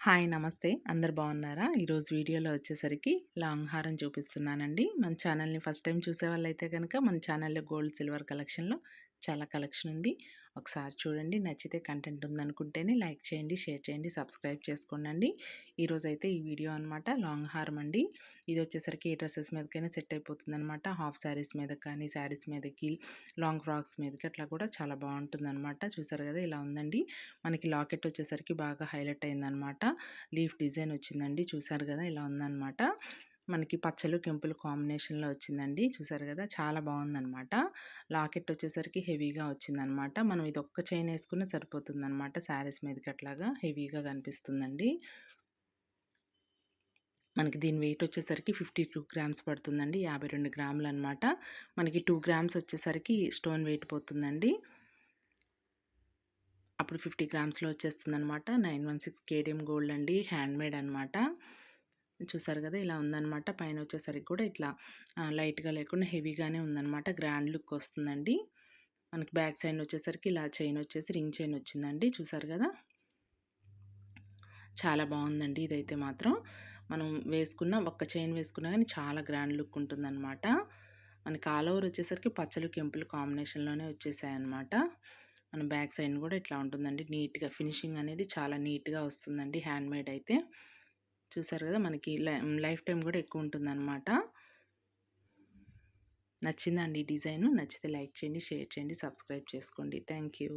Hi నమస్తే అందరు బాగున్నారా? ఈరోజు వీడియోలో వచ్చేసరికి లాంగ్ హారం చూపిస్తున్నానండి. మన ఛానల్ని ఫస్ట్ టైం చూసే వాళ్ళైతే కనుక మన ఛానల్లో గోల్డ్ సిల్వర్ కలెక్షన్లో చాలా కలెక్షన్ ఉంది. ఒకసారి చూడండి, నచ్చితే కంటెంట్ ఉందనుకుంటేనే లైక్ చేయండి, షేర్ చేయండి, సబ్స్క్రైబ్ చేసుకోండి. ఈరోజైతే ఈ వీడియో అనమాట లాంగ్ హారం అండి. ఇది వచ్చేసరికి ఏ డ్రెస్సెస్ మీదకైనా సెట్ అయిపోతుంది అనమాట. హాఫ్ శారీస్ మీద కానీ, శారీస్ మీదకి, లాంగ్ ఫ్రాక్స్ మీదకి అట్లా కూడా చాలా బాగుంటుంది అనమాట. చూసారు కదా, ఇలా ఉందండి. మనకి లాకెట్ వచ్చేసరికి బాగా హైలైట్ అయిందనమాట. లీఫ్ డిజైన్ వచ్చిందండి. చూసారు కదా, ఇలా ఉందనమాట. మనకి పచ్చలు కెంపులు కాంబినేషన్లో వచ్చిందండి. చూసారు కదా, చాలా బాగుందనమాట. లాకెట్ వచ్చేసరికి హెవీగా వచ్చిందనమాట. మనం ఇది ఒక్క చైన్ వేసుకున్న సరిపోతుంది అనమాట. శారీస్ మీదకి అట్లాగా హెవీగా కనిపిస్తుందండి. మనకి దీని వెయిట్ వచ్చేసరికి 52 గ్రామ్స్ పడుతుందండి. 52 గ్రాములు అనమాట. మనకి 2 గ్రామ్స్ వచ్చేసరికి స్టోన్ వెయిట్ పోతుందండి. అప్పుడు 50 గ్రామ్స్లో వచ్చేస్తుంది అనమాట. 916 కేడిఎం గోల్డ్ అండి, హ్యాండ్మేడ్ అనమాట. చూసారు కదా, ఇలా ఉందన్నమాట. పైన వచ్చేసరికి కూడా ఇట్లా లైట్గా లేకుండా హెవీగానే ఉందన్నమాట. గ్రాండ్ లుక్ వస్తుందండి. మనకి బ్యాక్ సైడ్ వచ్చేసరికి ఇలా చైన్ వచ్చేసి రింగ్ చైన్ వచ్చిందండి. చూసారు కదా, చాలా బాగుందండి. ఇదైతే మాత్రం మనం వేసుకున్న ఒక్క చైన్ వేసుకున్నా కానీ చాలా గ్రాండ్ లుక్ ఉంటుందన్నమాట. మనకి ఆల్ ఓవర్ వచ్చేసరికి పచ్చలు కెంపులు కాంబినేషన్లోనే వచ్చేసాయన్నమాట. మన బ్యాక్ సైడ్ కూడా ఇట్లా ఉంటుందండి. నీట్గా ఫినిషింగ్ అనేది చాలా నీట్గా వస్తుందండి హ్యాండ్మేడ్ అయితే. చూసారు కదా, మనకి లైఫ్ టైం కూడా ఎక్కువ ఉంటుందన్నమాట. నచ్చిందండి ఈ డిజైన్? నచ్చితే లైక్ చేయండి, షేర్ చేయండి, సబ్స్క్రైబ్ చేసుకోండి. Thank you.